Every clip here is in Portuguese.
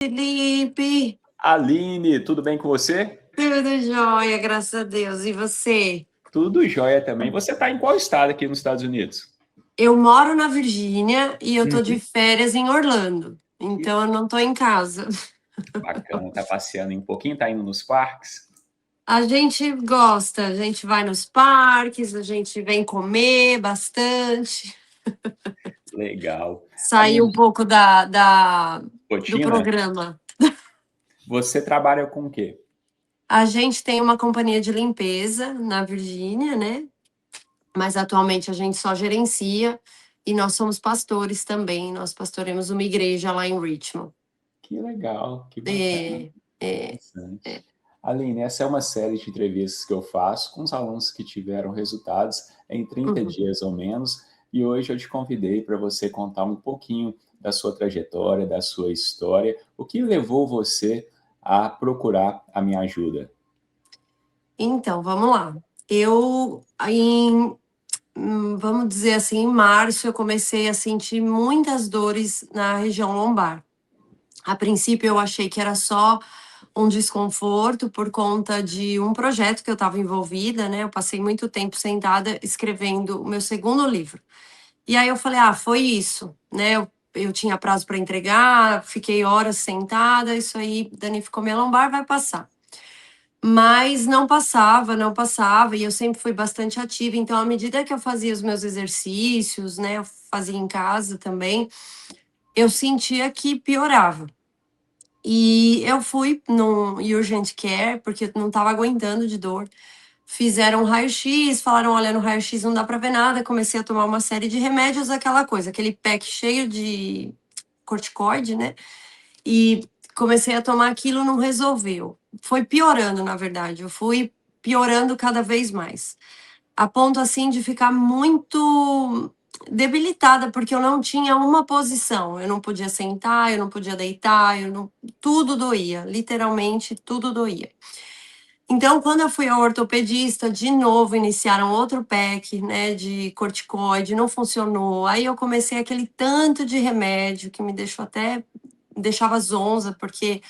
Felipe, Aline, tudo bem com você? tudo jóia, graças a Deus. E você? Tudo jóia também. Você está em qual estado aqui nos Estados Unidos? Eu moro na Virgínia e eu tô de Uhum. férias em Orlando, Que então eu não tô em casa. bacana, tá passeando aí um pouquinho, tá indo nos parques? A gente gosta, a gente vai nos parques, a gente vem comer bastante, Legal. sair um Aline, pouco do rotina, programa. você trabalha com o quê? A gente tem uma companhia de limpeza na Virgínia, né? Mas atualmente a gente só gerencia e nós somos pastores também. Nós pastoremos uma igreja lá em Richmond. Que legal, que bacana, É, é, interessante. é. Aline, essa é uma série de entrevistas que eu faço com os alunos que tiveram resultados em 30 Uhum. dias ou menos, e hoje eu te convidei para você contar um pouquinho da sua trajetória, da sua história, o que levou você a procurar a minha ajuda. Então, vamos lá. Eu, vamos dizer assim, em março, eu comecei a sentir muitas dores na região lombar. A princípio, eu achei que era só um desconforto por conta de um projeto que eu estava envolvida, né? Eu passei muito tempo sentada escrevendo o meu segundo livro. E aí eu falei, foi isso, né? Eu tinha prazo para entregar, fiquei horas sentada, isso aí danificou minha lombar, vai passar. Mas não passava, não passava, e eu sempre fui bastante ativa, então à medida que eu fazia os meus exercícios, né, eu fazia em casa também, eu sentia que piorava. E eu fui no urgent care, porque eu não estava aguentando de dor. Fizeram um raio-x, falaram: olha, no raio-x não dá para ver nada. Comecei a tomar uma série de remédios, aquela coisa, aquele pack cheio de corticoide, né? E comecei a tomar aquilo, não resolveu. Foi piorando, na verdade. Eu fui piorando cada vez mais. A ponto, assim, de ficar muito debilitada, porque eu não tinha uma posição. Eu não podia sentar, eu não podia deitar, eu não... tudo doía. Literalmente, tudo doía. Então, quando eu fui ao ortopedista, de novo iniciaram outro pack, né, de corticoide, não funcionou. Aí eu comecei aquele tanto de remédio que me deixou até, me deixava zonza, porque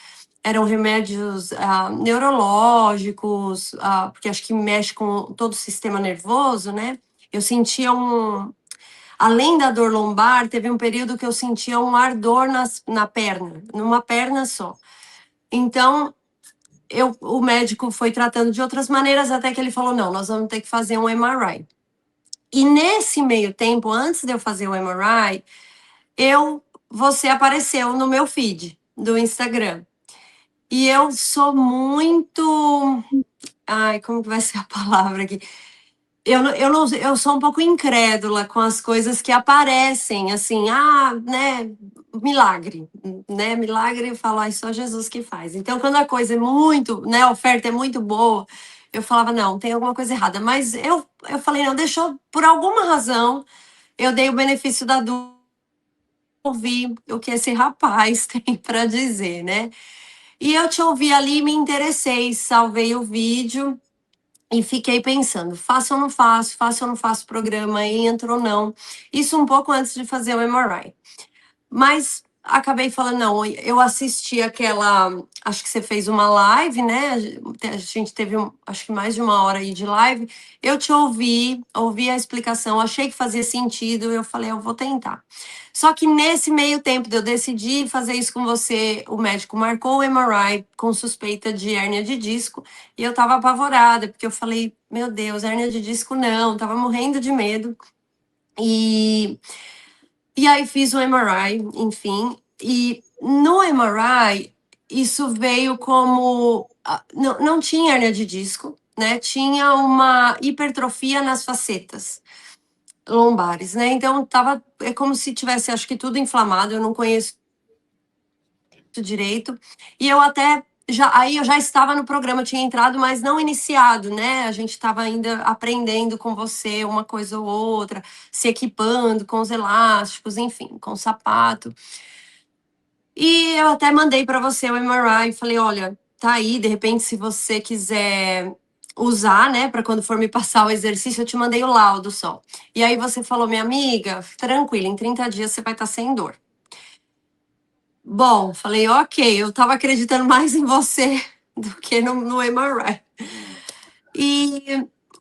eram remédios neurológicos, porque acho que mexe com todo o sistema nervoso, né? Eu sentia além da dor lombar, teve um período que eu sentia um ardor na perna, numa perna só. Então, o médico foi tratando de outras maneiras até que ele falou: não, nós vamos ter que fazer um MRI. E nesse meio tempo, antes de eu fazer o MRI, você apareceu no meu feed do Instagram. E eu sou muito. Ai, como que vai ser a palavra aqui? Eu sou um pouco incrédula com as coisas que aparecem, assim, né, milagre, né, milagre, eu falo, só Jesus que faz. Então, quando a coisa é muito, né, a oferta é muito boa, eu falava, não, tem alguma coisa errada. Mas eu falei, não, por alguma razão, eu dei o benefício da dúvida, ouvir o que esse rapaz tem para dizer, né? E eu te ouvi ali, me interessei, salvei o vídeo e fiquei pensando, faço ou não faço o programa, entro ou não. Isso um pouco antes de fazer o MRI. Mas acabei falando, não, eu assisti aquela, acho que você fez uma live, né? A gente teve, acho que mais de uma hora aí de live. Eu te ouvi a explicação, achei que fazia sentido, eu falei, eu vou tentar. Só que nesse meio tempo de eu decidir fazer isso com você, o médico marcou o MRI com suspeita de hérnia de disco e eu tava apavorada, porque eu falei, meu Deus, hérnia de disco não, tava morrendo de medo. E aí fiz o MRI, enfim, e no MRI isso veio como não tinha hérnia de disco, né? Tinha uma hipertrofia nas facetas lombares, né? Então é como se tivesse, acho que tudo inflamado, eu não conheço direito. E eu até aí eu já estava no programa, tinha entrado, mas não iniciado, né? A gente estava ainda aprendendo com você uma coisa ou outra, se equipando com os elásticos, enfim, com o sapato. E eu até mandei para você o MRI, falei, olha, tá aí, de repente se você quiser usar, né, para quando for me passar o exercício, eu te mandei o laudo só. E aí você falou, minha amiga, tranquila, em 30 dias você vai estar sem dor. Bom, falei, ok, eu tava acreditando mais em você do que no MRI.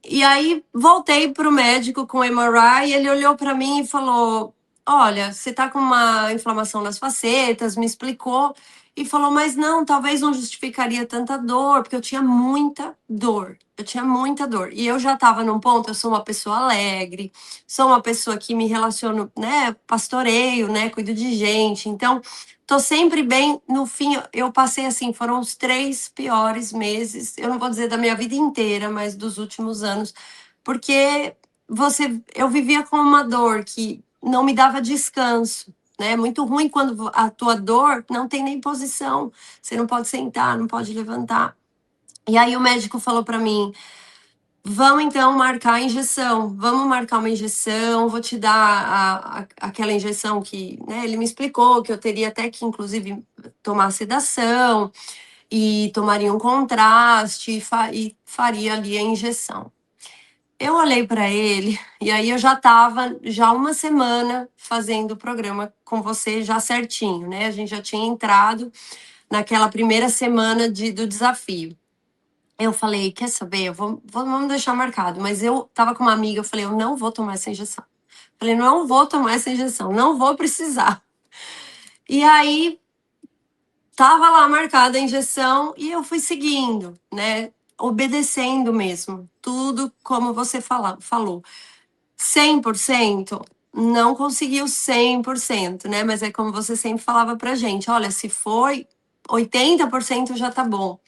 E aí voltei pro médico com o MRI e ele olhou para mim e falou: olha, você tá com uma inflamação nas facetas, me explicou e falou, mas não, talvez não justificaria tanta dor, porque eu tinha muita dor. Eu tinha muita dor. E eu já estava num ponto, eu sou uma pessoa alegre, sou uma pessoa que me relaciono, né, pastoreio, né, cuido de gente. Então, tô sempre bem. No fim, eu passei assim, foram os 3 piores meses, eu não vou dizer da minha vida inteira, mas dos últimos anos, porque eu vivia com uma dor que não me dava descanso, né? É muito ruim quando a tua dor não tem nem posição, você não pode sentar, não pode levantar. E aí o médico falou para mim: vamos então marcar a injeção, vamos marcar uma injeção, vou te dar aquela injeção que, né, ele me explicou que eu teria até que, inclusive, tomar sedação e tomaria um contraste e faria ali a injeção. Eu olhei para ele e aí eu já estava já uma semana fazendo o programa com você já certinho, né? A gente já tinha entrado naquela primeira semana do desafio. Eu falei, quer saber? Vamos deixar marcado. Mas eu tava com uma amiga, eu falei, eu não vou tomar essa injeção. Falei, não vou tomar essa injeção, não vou precisar. E aí tava lá marcada a injeção e eu fui seguindo, né? Obedecendo mesmo, tudo como você falou. 100%? Não conseguiu 100%, né? Mas é como você sempre falava pra gente, olha, se foi 80% já tá bom.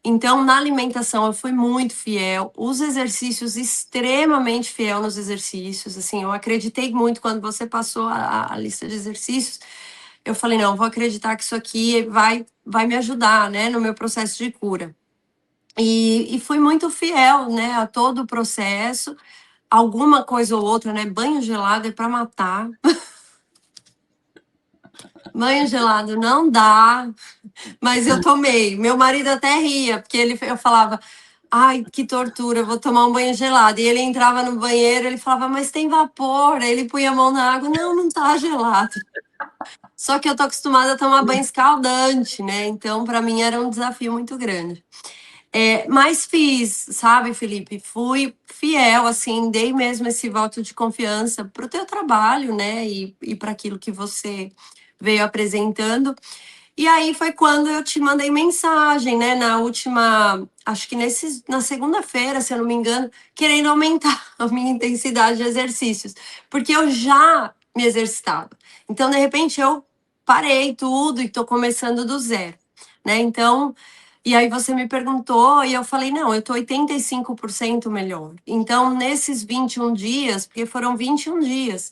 Então, na alimentação, eu fui muito fiel, os exercícios, extremamente fiel nos exercícios, assim, eu acreditei muito quando você passou a lista de exercícios, eu falei, não, vou acreditar que isso aqui vai me ajudar, né, no meu processo de cura. E fui muito fiel, né, a todo o processo, alguma coisa ou outra, né, banho gelado é para matar. Banho gelado não dá, mas eu tomei. Meu marido até ria, porque eu falava, ai, que tortura, eu vou tomar um banho gelado. E ele entrava no banheiro, ele falava, mas tem vapor. Aí ele punha a mão na água, não, não tá gelado. Só que eu tô acostumada a tomar banho escaldante, né? Então, para mim era um desafio muito grande. Mas fiz, sabe, Felipe? Fui fiel, assim, dei mesmo esse voto de confiança pro teu trabalho, né? E para aquilo que você veio apresentando. E aí foi quando eu te mandei mensagem, né? Na última, acho que na segunda-feira, se eu não me engano, querendo aumentar a minha intensidade de exercícios, porque eu já me exercitava. Então, de repente, eu parei tudo e tô começando do zero, né? Então, e aí você me perguntou e eu falei, não, eu tô 85% melhor. Então, nesses 21 dias, porque foram 21 dias,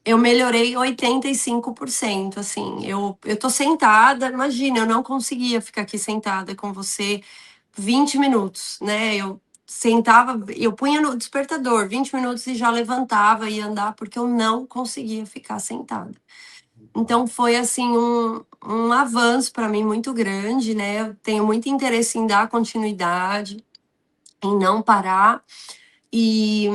eu melhorei 85%, assim, eu tô sentada, imagina, eu não conseguia ficar aqui sentada com você 20 minutos, né, eu sentava, eu punha no despertador 20 minutos e já levantava e ia andar, porque eu não conseguia ficar sentada. Então foi, assim, um avanço para mim muito grande, né, eu tenho muito interesse em dar continuidade, em não parar, e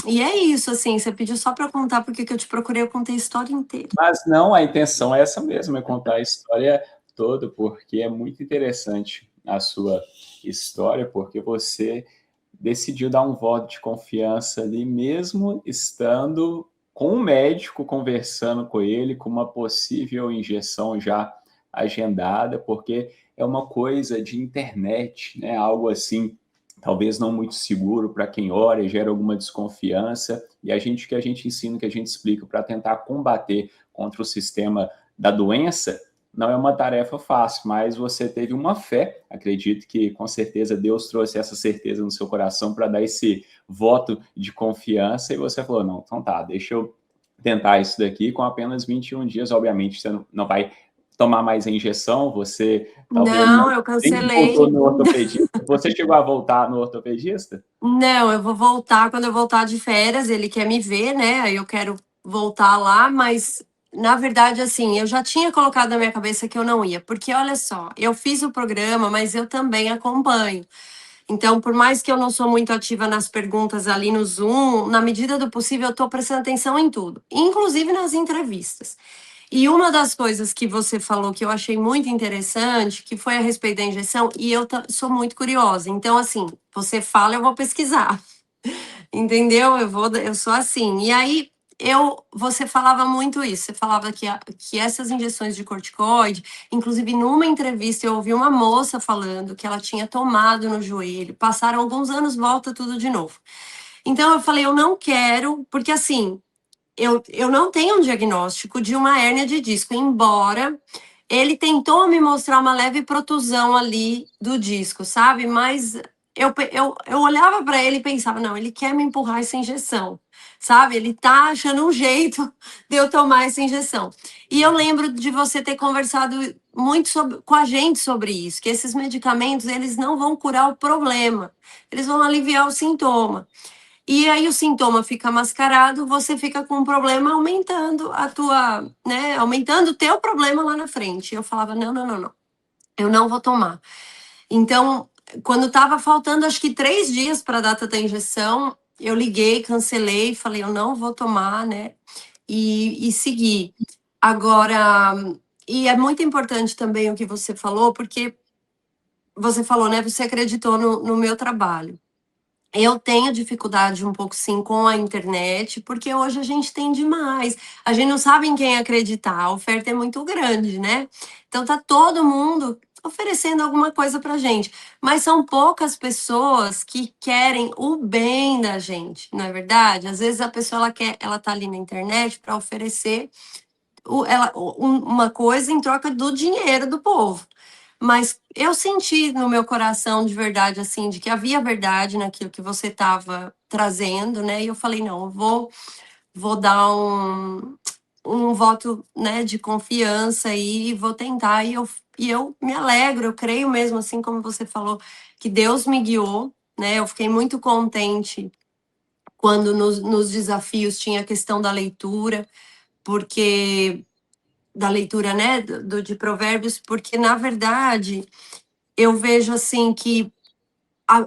é isso, assim, você pediu só para contar porque que eu te procurei, eu contei a história inteira. Mas não, a intenção é essa mesmo, é contar a história toda, porque é muito interessante a sua história, porque você decidiu dar um voto de confiança ali, mesmo estando com o médico, conversando com ele, com uma possível injeção já agendada, porque é uma coisa de internet, né? Algo assim, talvez não muito seguro para quem ora, gera alguma desconfiança, e que a gente ensina, que a gente explica para tentar combater contra o sistema da doença, não é uma tarefa fácil, mas você teve uma fé, acredito que com certeza Deus trouxe essa certeza no seu coração para dar esse voto de confiança, e você falou, não, então tá, deixa eu tentar isso daqui com apenas 21 dias, obviamente você não vai tomar mais a injeção, você talvez Não, eu nem voltou cancelei. no ortopedista. Você chegou a voltar no ortopedista? Não, eu vou voltar quando eu voltar de férias, ele quer me ver, né? Aí eu quero voltar lá, mas na verdade, assim, eu já tinha colocado na minha cabeça que eu não ia, porque olha só, eu fiz o programa, mas eu também acompanho. Então, por mais que eu não sou muito ativa nas perguntas ali no Zoom, na medida do possível, eu estou prestando atenção em tudo, inclusive nas entrevistas. E uma das coisas que você falou que eu achei muito interessante, que foi a respeito da injeção, e eu sou muito curiosa. Então, assim, você fala, eu vou pesquisar. Entendeu? Eu sou assim. E aí, você falava muito isso. Você falava que essas injeções de corticoide, inclusive numa entrevista eu ouvi uma moça falando que ela tinha tomado no joelho. Passaram alguns anos, volta tudo de novo. Então eu falei, eu não quero, porque assim, eu não tenho um diagnóstico de uma hérnia de disco, embora ele tentou me mostrar uma leve protusão ali do disco, sabe? Mas eu olhava para ele e pensava, não, ele quer me empurrar essa injeção, sabe? Ele tá achando um jeito de eu tomar essa injeção. E eu lembro de você ter conversado muito com a gente sobre isso, que esses medicamentos, eles não vão curar o problema, eles vão aliviar o sintoma. E aí o sintoma fica mascarado, você fica com um problema aumentando a tua, né, aumentando o teu problema lá na frente. Eu falava, não, não, não, não, eu não vou tomar. Então, quando estava faltando acho que 3 dias para a data da injeção, eu liguei, cancelei, falei, eu não vou tomar, né, e segui. Agora, e é muito importante também o que você falou, porque você falou, né, você acreditou no meu trabalho. Eu tenho dificuldade um pouco sim com a internet, porque hoje a gente tem demais. A gente não sabe em quem acreditar, a oferta é muito grande, né? Então tá todo mundo oferecendo alguma coisa pra gente, mas são poucas pessoas que querem o bem da gente, não é verdade? Às vezes a pessoa ela tá ali na internet para oferecer uma coisa em troca do dinheiro do povo. Mas eu senti no meu coração de verdade, assim, de que havia verdade naquilo que você estava trazendo, né? E eu falei, não, eu vou dar um voto, né, de confiança e vou tentar. E eu me alegro, eu creio mesmo, assim como você falou, que Deus me guiou, né? Eu fiquei muito contente quando nos desafios tinha a questão da leitura, porque da leitura, né, de Provérbios, porque na verdade eu vejo assim que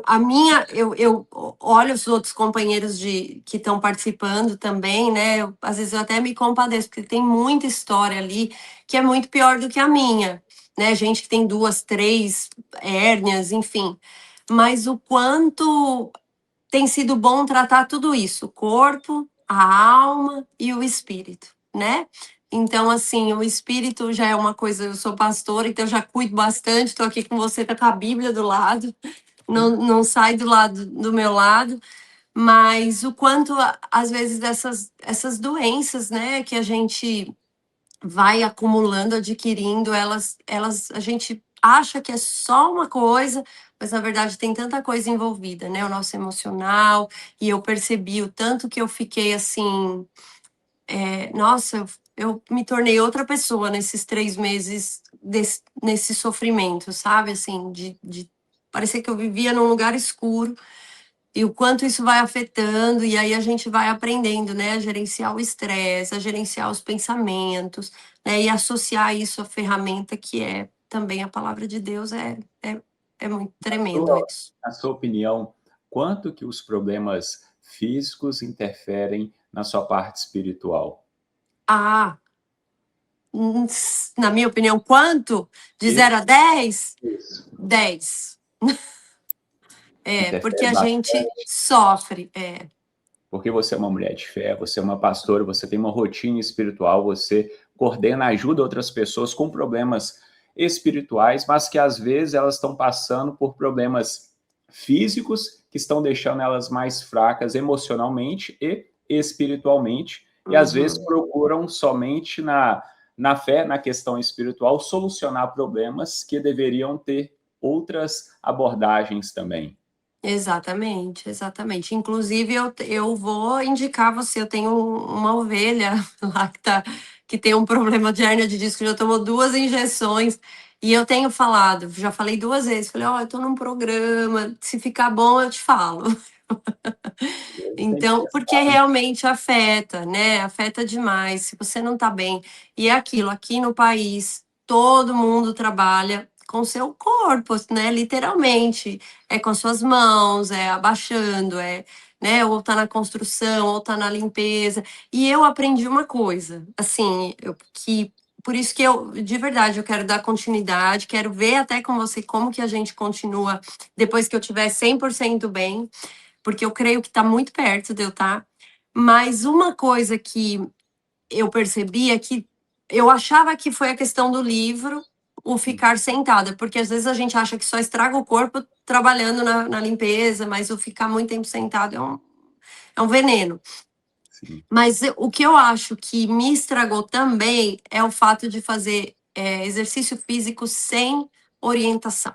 a minha, eu olho os outros companheiros que estão participando também, né? Às vezes eu até me compadeço, porque tem muita história ali que é muito pior do que a minha, né? Gente que tem 2, 3 hérnias, enfim. Mas o quanto tem sido bom tratar tudo isso, o corpo, a alma e o espírito, né? Então, assim, o espírito já é uma coisa, eu sou pastora, então eu já cuido bastante, estou aqui com você, tá com a Bíblia do lado, não sai do meu lado, mas o quanto, às vezes, essas doenças, né, que a gente vai acumulando, adquirindo, a gente acha que é só uma coisa, mas na verdade tem tanta coisa envolvida, né? O nosso emocional, e eu percebi o tanto que eu fiquei assim, nossa, eu me tornei outra pessoa nesses 3 meses nesse sofrimento, sabe? Assim, de parecer que eu vivia num lugar escuro e o quanto isso vai afetando, e aí a gente vai aprendendo, né, a gerenciar o estresse, a gerenciar os pensamentos, né, e associar isso à ferramenta que é também a palavra de Deus, é muito tremendo isso. Na sua opinião, quanto que os problemas físicos interferem na sua parte espiritual? Ah, na minha opinião, quanto? De Isso, 0 a 10? isso. 10. Porque Interfere a gente bastante, sofre. porque você é uma mulher de fé, você é uma pastora, você tem uma rotina espiritual, você coordena, ajuda outras pessoas com problemas espirituais, mas que às vezes elas estão passando por problemas físicos que estão deixando elas mais fracas emocionalmente e espiritualmente, e às vezes Uhum. procuram somente na fé, na questão espiritual, solucionar problemas que deveriam ter outras abordagens também. Exatamente, exatamente. Inclusive, eu vou indicar você. Eu tenho uma ovelha lá que tem um problema de hérnia de disco, já tomou 2 injeções. E eu tenho falado, já falei 2 vezes, falei, ó, eu tô num programa, se ficar bom eu te falo. Tem que Então, porque testar, né? realmente afeta, né? Afeta demais. Se você não tá bem. E é aquilo, aqui no país, todo mundo trabalha com seu corpo, né? Literalmente. É com suas mãos, é abaixando, né? Ou tá na construção, ou tá na limpeza. E eu aprendi uma coisa, assim, que por isso que eu, de verdade, eu quero dar continuidade, quero ver até com você como que a gente continua depois que eu tiver 100% bem, porque eu creio que tá muito perto de eu estar. Mas uma coisa que eu percebi é que eu achava que foi a questão do livro, o ficar sentada, porque às vezes a gente acha que só estraga o corpo trabalhando na limpeza, mas o ficar muito tempo sentado é um veneno. Sim. Mas o que eu acho que me estragou também é o fato de fazer exercício físico sem orientação,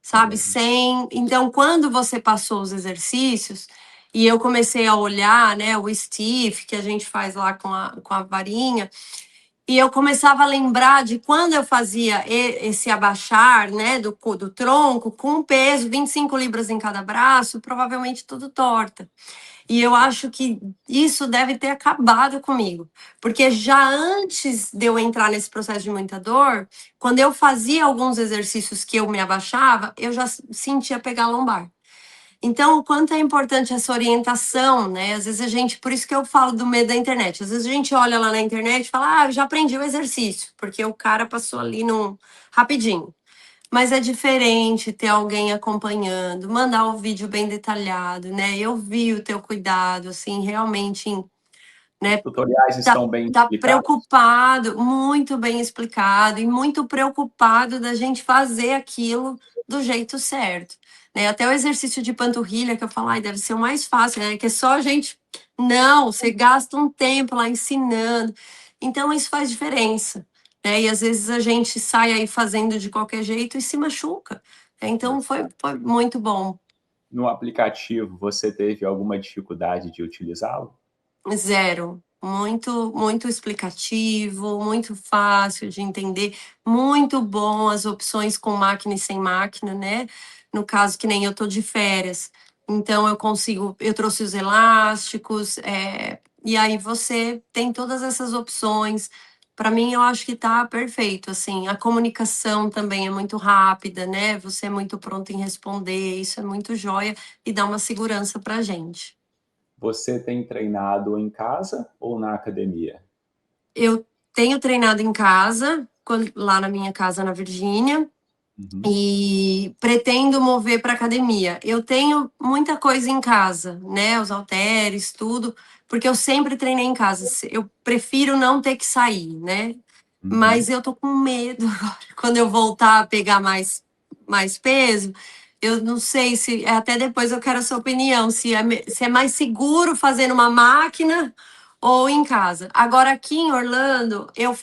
sabe? Também. Sem. Então, quando você passou os exercícios e eu comecei a olhar, né, o stiff que a gente faz lá com a varinha, e eu começava a lembrar de quando eu fazia esse abaixar, né, do tronco, com peso, 25 libras em cada braço, provavelmente tudo torta. E eu acho que isso deve ter acabado comigo, porque já antes de eu entrar nesse processo de muita dor, quando eu fazia alguns exercícios que eu me abaixava, eu já sentia pegar a lombar. Então, o quanto é importante essa orientação, né? Às vezes a gente, por isso que eu falo do medo da internet. Às vezes a gente olha lá na internet e fala, eu já aprendi o exercício, porque o cara passou ali no rapidinho. Mas é diferente ter alguém acompanhando, mandar o vídeo bem detalhado, né? Eu vi o teu cuidado, assim, realmente, Os né? tutoriais estão bem Tá explicados? preocupado, muito bem explicado, e muito preocupado da gente fazer aquilo do jeito certo, né? Até o exercício de panturrilha, que eu falo, deve ser o mais fácil, né? Que é só a gente. Não, você gasta um tempo lá ensinando. Então, isso faz diferença, né? E às vezes a gente sai aí fazendo de qualquer jeito e se machuca. Então, foi muito bom. No aplicativo, você teve alguma dificuldade de utilizá-lo? Zero. Muito, muito explicativo, muito fácil de entender, muito bom as opções com máquina e sem máquina, né? No caso, que nem eu tô de férias. Então, eu trouxe os elásticos, e aí você tem todas essas opções. Para mim, eu acho que tá perfeito, assim. A comunicação também é muito rápida, né? Você é muito pronto em responder, isso é muito joia e dá uma segurança pra gente. Você tem treinado em casa ou na academia? Eu tenho treinado em casa, lá na minha casa na Virgínia, Uhum. e pretendo mover para academia. Eu tenho muita coisa em casa, né? Os halteres, tudo, porque eu sempre treinei em casa. Eu prefiro não ter que sair, né? Uhum. Mas eu tô com medo agora, quando eu voltar a pegar mais peso. Eu não sei se, até depois eu quero a sua opinião, se é mais seguro fazer numa máquina ou em casa. Agora, aqui em Orlando, eu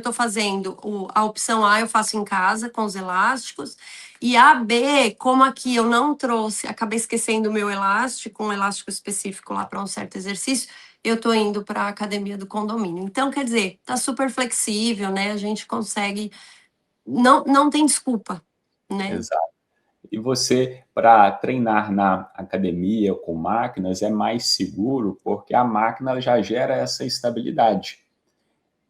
tô fazendo a opção A, eu faço em casa com os elásticos. E a B, como aqui eu não trouxe, acabei esquecendo o meu elástico, um elástico específico lá para um certo exercício, eu tô indo para a academia do condomínio. Então, quer dizer, tá super flexível, né? A gente consegue, não tem desculpa, né? Exato. E você, para treinar na academia com máquinas, é mais seguro porque a máquina já gera essa estabilidade.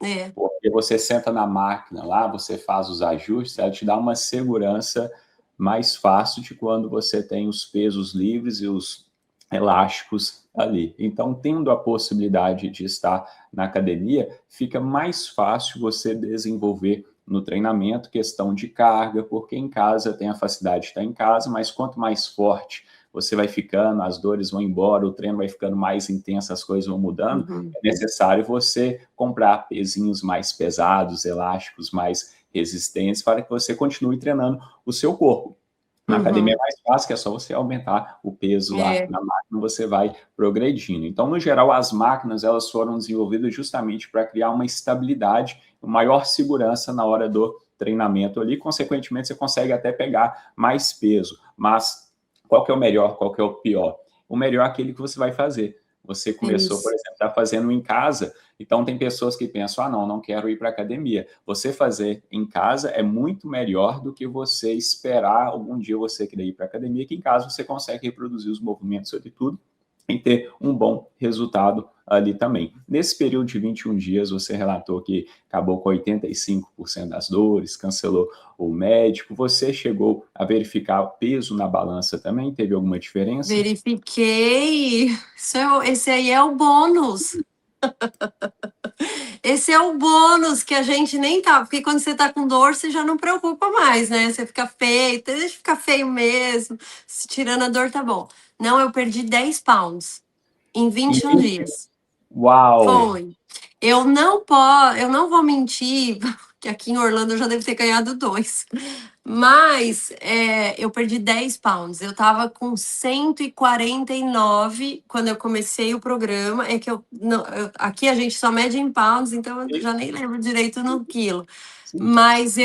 É. Porque você senta na máquina lá, você faz os ajustes, ela te dá uma segurança mais fácil de quando você tem os pesos livres e os elásticos ali. Então, tendo a possibilidade de estar na academia, fica mais fácil você desenvolver no treinamento questão de carga, porque em casa tem a facilidade de estar em casa, mas quanto mais forte você vai ficando, as dores vão embora, o treino vai ficando mais intenso, as coisas vão mudando, Uhum. é necessário você comprar pezinhos mais pesados, elásticos mais resistentes, para que você continue treinando o seu corpo. Na academia é Uhum. mais fácil, que é só você aumentar o peso lá É. na máquina, você vai progredindo. Então, no geral, as máquinas elas foram desenvolvidas justamente para criar uma estabilidade, uma maior segurança na hora do treinamento ali, consequentemente você consegue até pegar mais peso. Mas qual que é o melhor, qual que é o pior? O melhor é aquele que você vai fazer. Você começou, por Isso. exemplo, está fazendo em casa, então tem pessoas que pensam, não quero ir para a academia. Você fazer em casa é muito melhor do que você esperar algum dia você querer ir para a academia, que em casa você consegue reproduzir os movimentos e tudo e ter um bom resultado ali também. Nesse período de 21 dias, você relatou que acabou com 85% das dores, cancelou o médico. Você chegou a verificar o peso na balança também? Teve alguma diferença? Verifiquei. Esse aí é o bônus. Esse é o bônus que a gente nem tá, porque quando você tá com dor, você já não preocupa mais, né? Você fica feio, deixa ficar feio mesmo. Se tirando a dor, tá bom. Não, eu perdi 10 pounds em 21 dias. Uau! Foi. Eu não vou mentir, que aqui em Orlando eu já devo ter ganhado 2. Mas eu perdi 10 pounds. Eu tava com 149 quando eu comecei o programa. É que aqui a gente só mede em pounds, então eu já nem lembro direito no quilo. Sim. Mas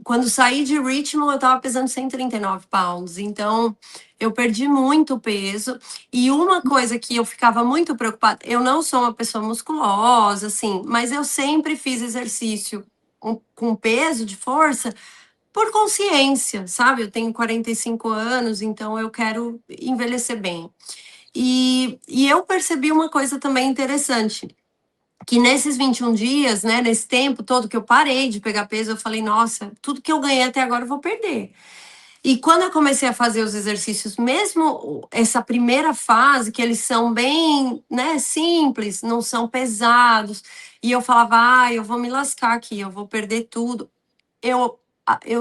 quando saí de Richmond, eu tava pesando 139 pounds. Então, eu perdi muito peso. E uma coisa que eu ficava muito preocupada, eu não sou uma pessoa musculosa, assim, mas eu sempre fiz exercício com peso de força por consciência, sabe? Eu tenho 45 anos, então eu quero envelhecer bem. E eu percebi uma coisa também interessante, que nesses 21 dias, né, nesse tempo todo que eu parei de pegar peso, eu falei, nossa, tudo que eu ganhei até agora eu vou perder. E quando eu comecei a fazer os exercícios, mesmo essa primeira fase, que eles são bem, né, simples, não são pesados, e eu falava, eu vou me lascar aqui, eu vou perder tudo. Eu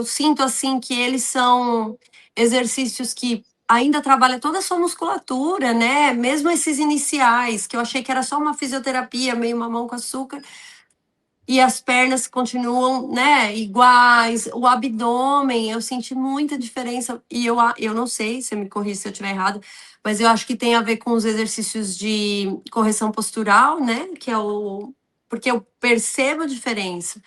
sinto assim que eles são exercícios que ainda trabalham toda a sua musculatura, né? Mesmo esses iniciais, que eu achei que era só uma fisioterapia, meio mamão com açúcar, e as pernas continuam, né, iguais, o abdômen, eu senti muita diferença, e eu não sei, você me corrija se eu estiver errado, mas eu acho que tem a ver com os exercícios de correção postural, né, porque eu percebo a diferença.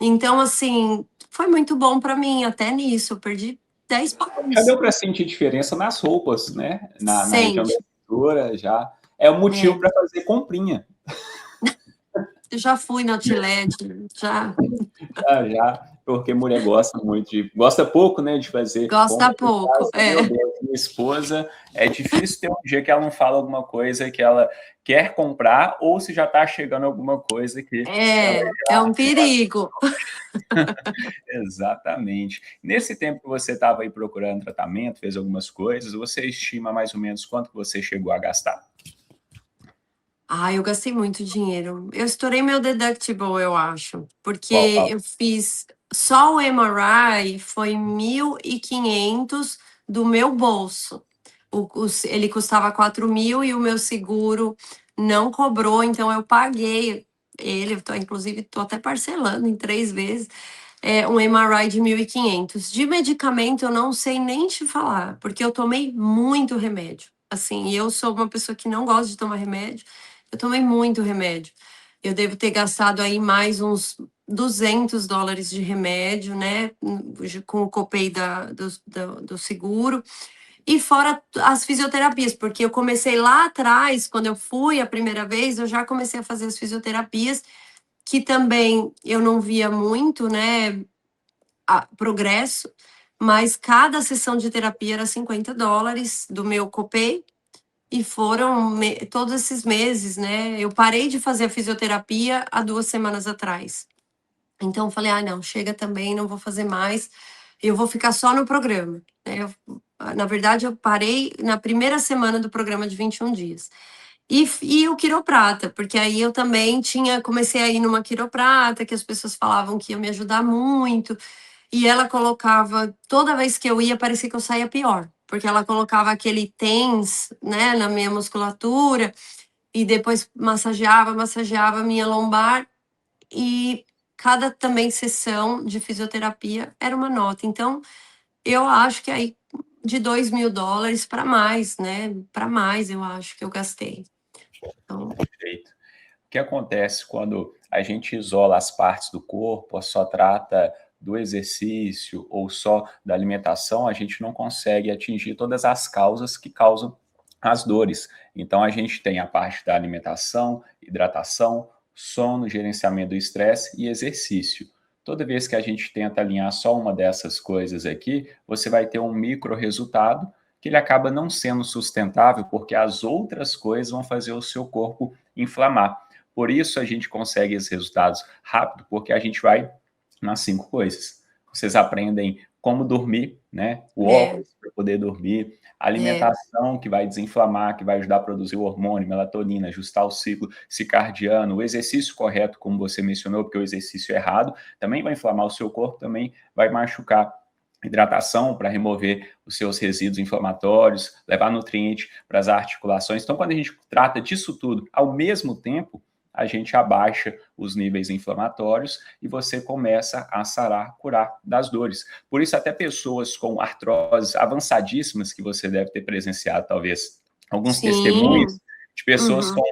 Então, assim, foi muito bom para mim, até nisso, eu perdi 10 Já pounds. deu para sentir diferença nas roupas, né? Na região da Sente, cintura, já. É o motivo é. para fazer comprinha. Eu já fui na Outlet, já Já, porque mulher gosta muito gosta pouco, né, de fazer compra gosta em pouco, casa. Meu Deus, minha esposa, é difícil ter um dia que ela não fala alguma coisa que ela quer comprar, ou se já está chegando alguma coisa que ela é um perigo. exatamente. Nesse tempo que você estava aí procurando tratamento, fez algumas coisas, você estima mais ou menos quanto que você chegou a gastar? Eu gastei muito dinheiro. Eu estourei meu deductible, eu acho, porque Qual eu fiz só o MRI foi 1.500 do meu bolso. Ele custava 4.000 e o meu seguro não cobrou, então eu paguei ele. Inclusive, estou até parcelando em 3 vezes. Um MRI de 1.500. De medicamento, eu não sei nem te falar, porque eu tomei muito remédio. Assim, eu sou uma pessoa que não gosta de tomar remédio. Eu tomei muito remédio. Eu devo ter gastado aí mais uns $200 de remédio, né? Com o copay do seguro. E fora as fisioterapias, porque eu comecei lá atrás, quando eu fui a primeira vez, eu já comecei a fazer as fisioterapias, que também eu não via muito, né? Progresso, mas cada sessão de terapia era $50 do meu copay. E foram todos esses meses, né? Eu parei de fazer a fisioterapia há 2 semanas atrás. Então, eu falei, não, chega também, não vou fazer mais. Eu vou ficar só no programa. Né? Na verdade, eu parei na primeira semana do programa de 21 dias. E o quiroprata, porque aí eu também comecei a ir numa quiroprata, que as pessoas falavam que ia me ajudar muito. E ela colocava, toda vez que eu ia, parecia que eu saía pior, porque ela colocava aquele TENS, né, na minha musculatura, e depois massageava a minha lombar, e cada também sessão de fisioterapia era uma nota. Então, eu acho que aí de $2.000 para mais, né, para mais eu acho que eu gastei. Então, Perfeito. O que acontece quando a gente isola as partes do corpo, ou só trata do exercício ou só da alimentação, a gente não consegue atingir todas as causas que causam as dores. Então, a gente tem a parte da alimentação, hidratação, sono, gerenciamento do estresse e exercício. Toda vez que a gente tenta alinhar só uma dessas coisas aqui, você vai ter um micro resultado que ele acaba não sendo sustentável, porque as outras coisas vão fazer o seu corpo inflamar. Por isso a gente consegue esses resultados rápido, porque a gente vai nas 5 coisas. Vocês aprendem como dormir, né? O óculos para poder dormir, a alimentação que vai desinflamar, que vai ajudar a produzir o hormônio, melatonina, ajustar o ciclo circadiano, o exercício correto, como você mencionou, porque o exercício errado também vai inflamar o seu corpo, também vai machucar. Hidratação para remover os seus resíduos inflamatórios, levar nutriente para as articulações. Então, quando a gente trata disso tudo ao mesmo tempo, a gente abaixa os níveis inflamatórios e você começa a sarar, curar das dores. Por isso, até pessoas com artroses avançadíssimas, que você deve ter presenciado, talvez, alguns testemunhos Sim. de pessoas com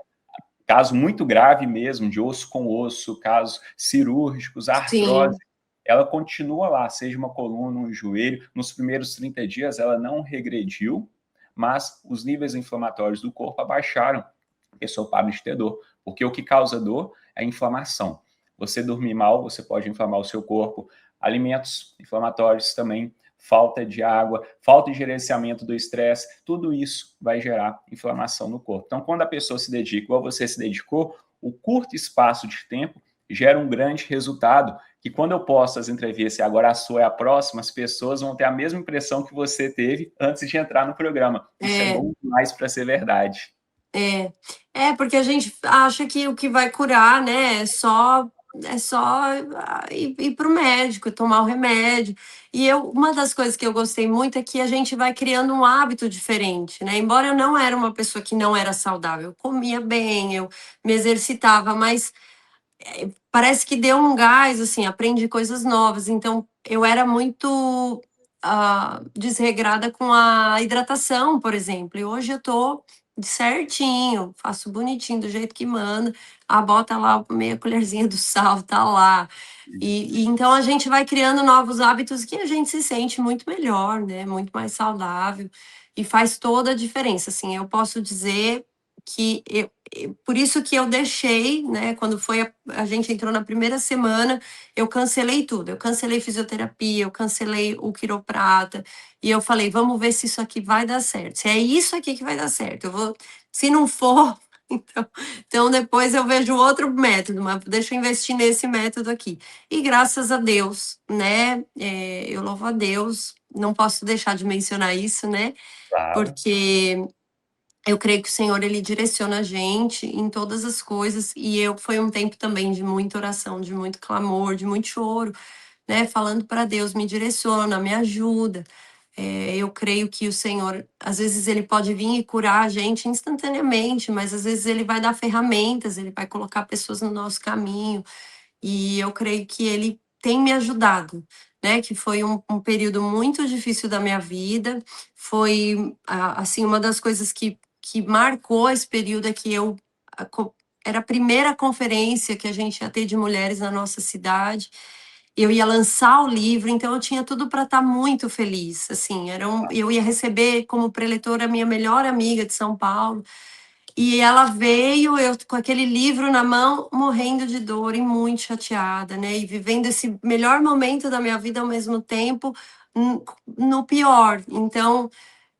caso muito grave mesmo, de osso com osso, casos cirúrgicos, a artrose, Sim. ela continua lá, seja uma coluna, um joelho. Nos primeiros 30 dias, ela não regrediu, mas os níveis inflamatórios do corpo abaixaram. A pessoa para de ter dor, porque o que causa dor é a inflamação. Você dormir mal, você pode inflamar o seu corpo. Alimentos inflamatórios também, falta de água, falta de gerenciamento do estresse, tudo isso vai gerar inflamação no corpo. Então, quando a pessoa se dedica, igual você se dedicou, o curto espaço de tempo gera um grande resultado, que quando eu posto as entrevistas e agora a sua é a próxima, as pessoas vão ter a mesma impressão que você teve antes de entrar no programa. Isso é bom demais para ser verdade. Porque a gente acha que o que vai curar, né, é só ir para o médico, tomar o remédio. E uma das coisas que eu gostei muito é que a gente vai criando um hábito diferente, né? Embora eu não era uma pessoa que não era saudável, eu comia bem, eu me exercitava, mas parece que deu um gás, assim, aprendi coisas novas. Então, eu era muito desregrada com a hidratação, por exemplo. E hoje eu tô certinho, faço bonitinho, do jeito que manda. A bota lá, meia colherzinha do sal, tá lá. E então a gente vai criando novos hábitos que a gente se sente muito melhor, né? Muito mais saudável. E faz toda a diferença. Assim, eu posso dizer que por isso que eu deixei, né? Quando a gente entrou na primeira semana, eu cancelei tudo. Eu cancelei fisioterapia, eu cancelei o quiroprata, e eu falei, vamos ver se isso aqui vai dar certo. Se é isso aqui que vai dar certo, eu vou. Se não for, então depois eu vejo outro método, mas deixa eu investir nesse método aqui. E graças a Deus, né? Eu louvo a Deus, não posso deixar de mencionar isso, né? Claro. Porque eu creio que o Senhor, ele direciona a gente em todas as coisas, e foi um tempo também de muita oração, de muito clamor, de muito choro, né? Falando para Deus, me direciona, me ajuda. Eu creio que o Senhor, às vezes, ele pode vir e curar a gente instantaneamente, mas às vezes ele vai dar ferramentas, ele vai colocar pessoas no nosso caminho, e eu creio que ele tem me ajudado, né? Que foi um período muito difícil da minha vida, foi assim uma das coisas que marcou esse período é que era a primeira conferência que a gente ia ter de mulheres na nossa cidade. Eu ia lançar o livro, então eu tinha tudo para estar muito feliz. Assim, eu ia receber como preletora a minha melhor amiga de São Paulo. E ela veio, eu com aquele livro na mão, morrendo de dor e muito chateada, né? E vivendo esse melhor momento da minha vida ao mesmo tempo, no pior. Então,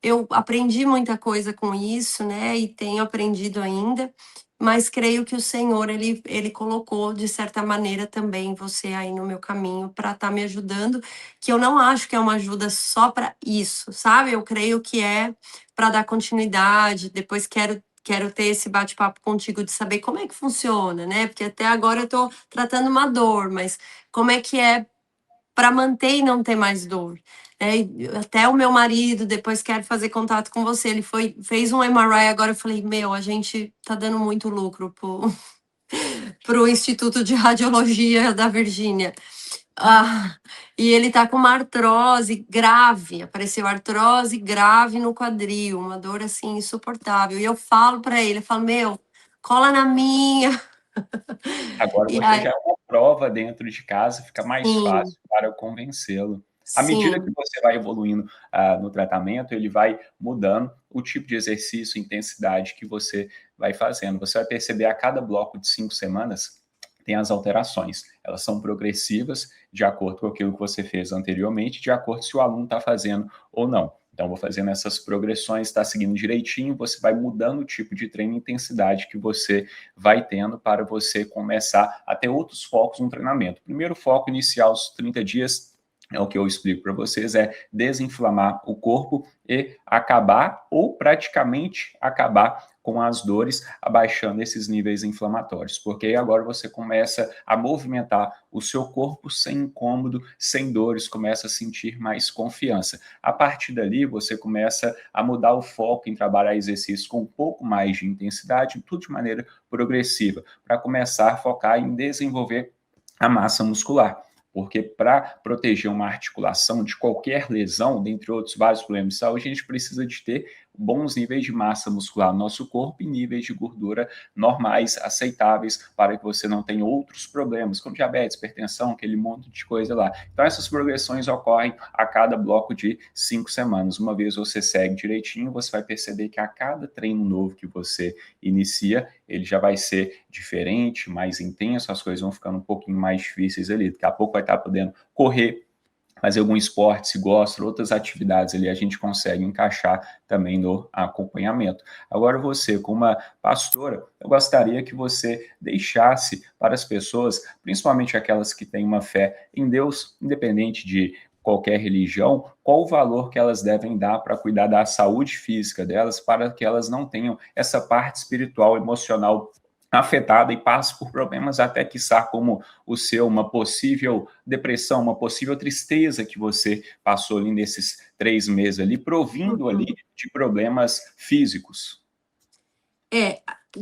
eu aprendi muita coisa com isso, né? E tenho aprendido ainda, mas creio que o Senhor, ele colocou, de certa maneira, também você aí no meu caminho para estar me ajudando, que eu não acho que é uma ajuda só para isso, sabe? Eu creio que é para dar continuidade, depois quero ter esse bate-papo contigo de saber como é que funciona, né? Porque até agora eu estou tratando uma dor, mas como é que é para manter e não ter mais dor? Até o meu marido depois quer fazer contato com você. Ele fez um MRI agora. Eu falei, a gente tá dando muito lucro pro Instituto de Radiologia da Virgínia. E ele tá com uma artrose grave, apareceu artrose grave no quadril, uma dor assim insuportável. E eu falo para ele, eu falo, cola na minha. Agora E você aí, já é uma prova dentro de casa, fica mais sim, fácil para convencê-lo. À medida que sim, você vai evoluindo no tratamento, ele vai mudando o tipo de exercício, intensidade que você vai fazendo. Você vai perceber a cada bloco de 5 semanas tem as alterações. Elas são progressivas, de acordo com aquilo que você fez anteriormente, de acordo se o aluno está fazendo ou não. Então, vou fazendo essas progressões, está seguindo direitinho, você vai mudando o tipo de treino e intensidade que você vai tendo para você começar a ter outros focos no treinamento. Primeiro foco inicial, os 30 dias, é o que eu explico para vocês, é desinflamar o corpo e acabar ou praticamente acabar com as dores, abaixando esses níveis inflamatórios, porque aí agora você começa a movimentar o seu corpo sem incômodo, sem dores, começa a sentir mais confiança. A partir dali, você começa a mudar o foco em trabalhar exercícios com um pouco mais de intensidade, tudo de maneira progressiva, para começar a focar em desenvolver a massa muscular. Porque para proteger uma articulação de qualquer lesão, dentre outros vários problemas de saúde, a gente precisa de ter bons níveis de massa muscular no nosso corpo e níveis de gordura normais, aceitáveis, para que você não tenha outros problemas, como diabetes, hipertensão, aquele monte de coisa lá. Então, essas progressões ocorrem a cada bloco de 5 semanas. Uma vez você segue direitinho, você vai perceber que a cada treino novo que você inicia, ele já vai ser diferente, mais intenso, as coisas vão ficando um pouquinho mais difíceis ali. Daqui a pouco vai estar podendo correr, fazer algum esporte, se gosta, outras atividades ali, a gente consegue encaixar também no acompanhamento. Agora você, como uma pastora, eu gostaria que você deixasse para as pessoas, principalmente aquelas que têm uma fé em Deus, independente de qualquer religião, qual o valor que elas devem dar para cuidar da saúde física delas, para que elas não tenham essa parte espiritual, emocional afetada e passe por problemas até quiçá como o seu, uma possível depressão, uma possível tristeza que você passou ali nesses 3 meses ali, provindo ali de problemas físicos.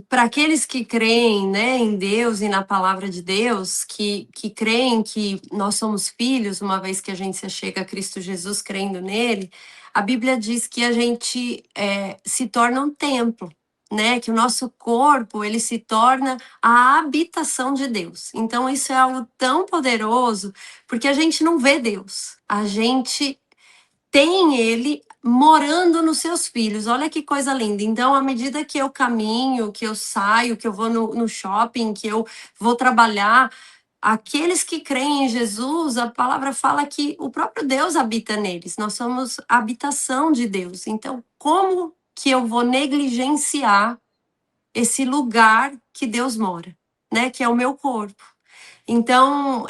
Para aqueles que creem, né, em Deus e na palavra de Deus, que creem que nós somos filhos, uma vez que a gente se achega a Cristo Jesus crendo nele, a Bíblia diz que a gente se torna um templo, né, que o nosso corpo ele se torna a habitação de Deus. Então isso é algo tão poderoso, porque a gente não vê Deus, a gente tem ele morando nos seus filhos. Olha que coisa linda. Então, à medida que eu caminho, que eu saio, que eu vou no shopping, que eu vou trabalhar, aqueles que creem em Jesus, a palavra fala que o próprio Deus habita neles. Nós somos a habitação de Deus. Então, como que eu vou negligenciar esse lugar que Deus mora, né? Que é o meu corpo. Então,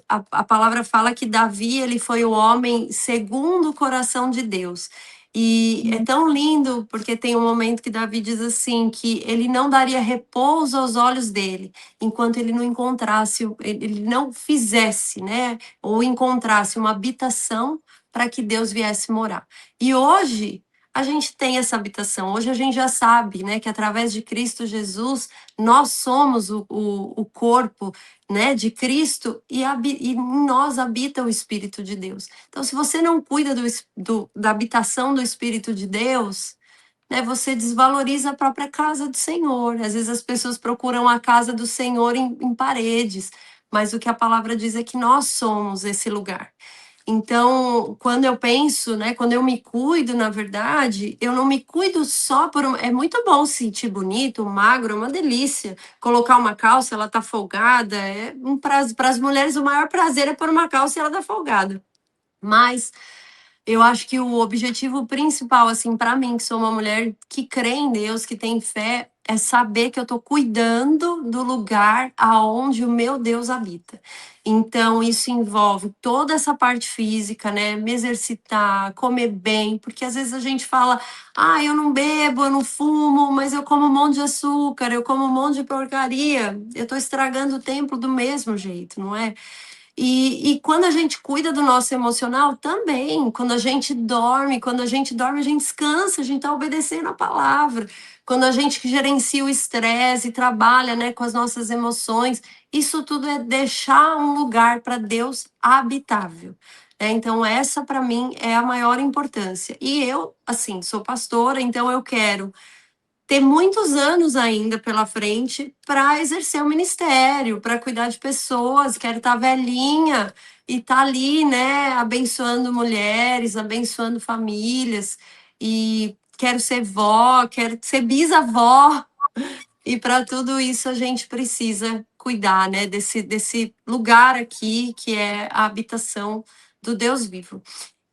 a palavra fala que Davi ele foi o homem segundo o coração de Deus. E é tão lindo porque tem um momento que Davi diz assim que ele não daria repouso aos olhos dele enquanto ele não encontrasse, ele não fizesse, né, ou encontrasse uma habitação para que Deus viesse morar. E hoje a gente tem essa habitação. Hoje a gente já sabe, né, que através de Cristo Jesus nós somos o corpo, né, de Cristo e em nós habita o Espírito de Deus. Então, se você não cuida da habitação do Espírito de Deus, né, você desvaloriza a própria casa do Senhor. Às vezes as pessoas procuram a casa do Senhor em paredes, mas o que a palavra diz é que nós somos esse lugar. Então, quando eu penso, né, quando eu me cuido, na verdade, eu não me cuido só por é muito bom se sentir bonito, magro, é uma delícia. Colocar uma calça, ela tá folgada, é um prazer para as mulheres, o maior prazer é pôr uma calça e ela tá folgada. Mas eu acho que o objetivo principal, assim, para mim, que sou uma mulher que crê em Deus, que tem fé, é saber que eu estou cuidando do lugar aonde o meu Deus habita. Então, isso envolve toda essa parte física, né? Me exercitar, comer bem, porque às vezes a gente fala, eu não bebo, eu não fumo, mas eu como um monte de açúcar, eu como um monte de porcaria. Eu estou estragando o templo do mesmo jeito, não é? E quando a gente cuida do nosso emocional, também. Quando a gente dorme, a gente descansa, a gente está obedecendo a palavra. Quando a gente gerencia o estresse e trabalha, né, com as nossas emoções, isso tudo é deixar um lugar para Deus habitável. Então, essa para mim é a maior importância. E eu, assim, sou pastora, então eu quero ter muitos anos ainda pela frente para exercer o ministério, para cuidar de pessoas, quero estar velhinha e estar ali, né, abençoando mulheres, abençoando famílias, e quero ser vó, quero ser bisavó, e para tudo isso a gente precisa cuidar, né, desse lugar aqui que é a habitação do Deus vivo.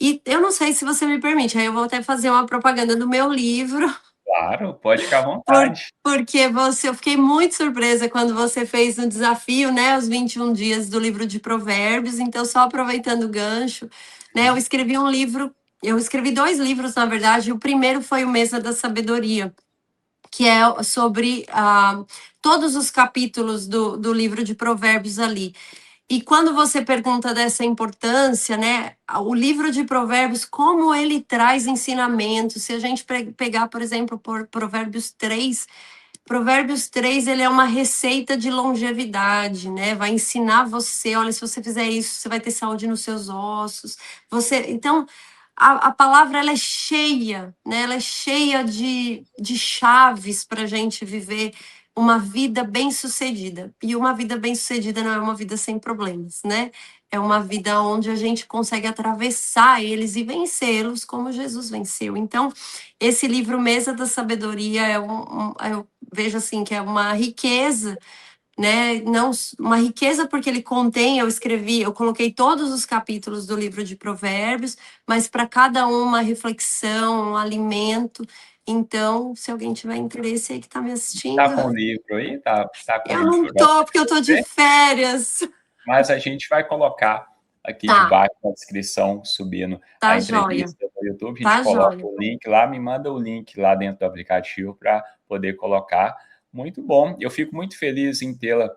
E eu não sei se você me permite, aí eu vou até fazer uma propaganda do meu livro. Claro, pode ficar à vontade. Porque eu fiquei muito surpresa quando você fez um desafio, né, os 21 dias do livro de Provérbios. Então, só aproveitando o gancho, né, eu escrevi 2 livros, na verdade. O primeiro foi o Mesa da Sabedoria, que é sobre todos os capítulos do livro de Provérbios ali. E quando você pergunta dessa importância, né, o livro de Provérbios, como ele traz ensinamentos, se a gente pegar, por exemplo, por Provérbios 3, ele é uma receita de longevidade, né? Vai ensinar você, olha, se você fizer isso, você vai ter saúde nos seus ossos. Então, a palavra ela é cheia, né? Ela é cheia de chaves para a gente viver uma vida bem-sucedida. E uma vida bem-sucedida não é uma vida sem problemas, né? É uma vida onde a gente consegue atravessar eles e vencê-los como Jesus venceu. Então, esse livro Mesa da Sabedoria eu vejo assim que é uma riqueza, né? Não uma riqueza porque ele contém, eu coloquei todos os capítulos do livro de Provérbios, mas para cada um uma reflexão, um alimento. Então, se alguém tiver interesse aí que está me assistindo, Tá com o livro aí? Tá com o eu livro não pronto tô porque eu tô de pra você? férias. Mas a gente vai colocar aqui Tá, debaixo na descrição, subindo a tá joia, entrevista no YouTube, a gente tá coloca joia. o link lá, me manda o link lá dentro do aplicativo para poder colocar. Muito bom. Eu fico muito feliz em tê-la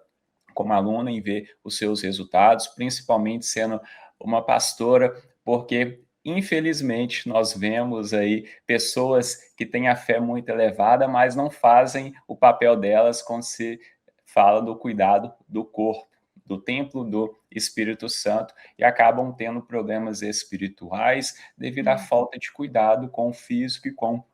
como aluna, em ver os seus resultados, principalmente sendo uma pastora, porque infelizmente nós vemos aí pessoas que têm a fé muito elevada, mas não fazem o papel delas quando se fala do cuidado do corpo, do templo do Espírito Santo, e acabam tendo problemas espirituais devido à falta de cuidado com o físico e com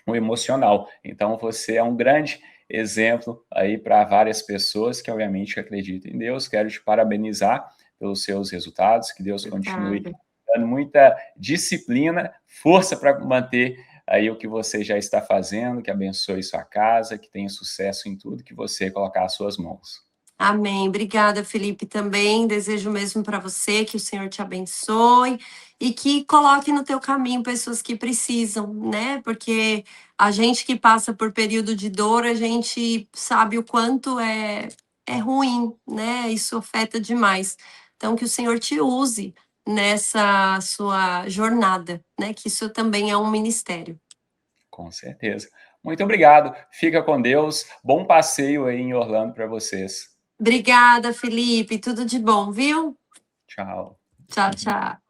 o emocional. Então você é um grande exemplo aí para várias pessoas que obviamente acreditam em Deus. Quero te parabenizar pelos seus resultados, que Deus continue Obrigada. dando muita disciplina, força para manter aí o que você já está fazendo, que abençoe sua casa, que tenha sucesso em tudo que você colocar às suas mãos. Amém. Obrigada, Felipe, também. Desejo mesmo para você que o Senhor te abençoe e que coloque no teu caminho pessoas que precisam, né? Porque a gente que passa por período de dor, a gente sabe o quanto é ruim, né? Isso afeta demais. Então, que o Senhor te use nessa sua jornada, né? Que isso também é um ministério. Com certeza. Muito obrigado. Fica com Deus. Bom passeio aí em Orlando para vocês. Obrigada, Felipe. Tudo de bom, viu? Tchau. Tchau, tchau.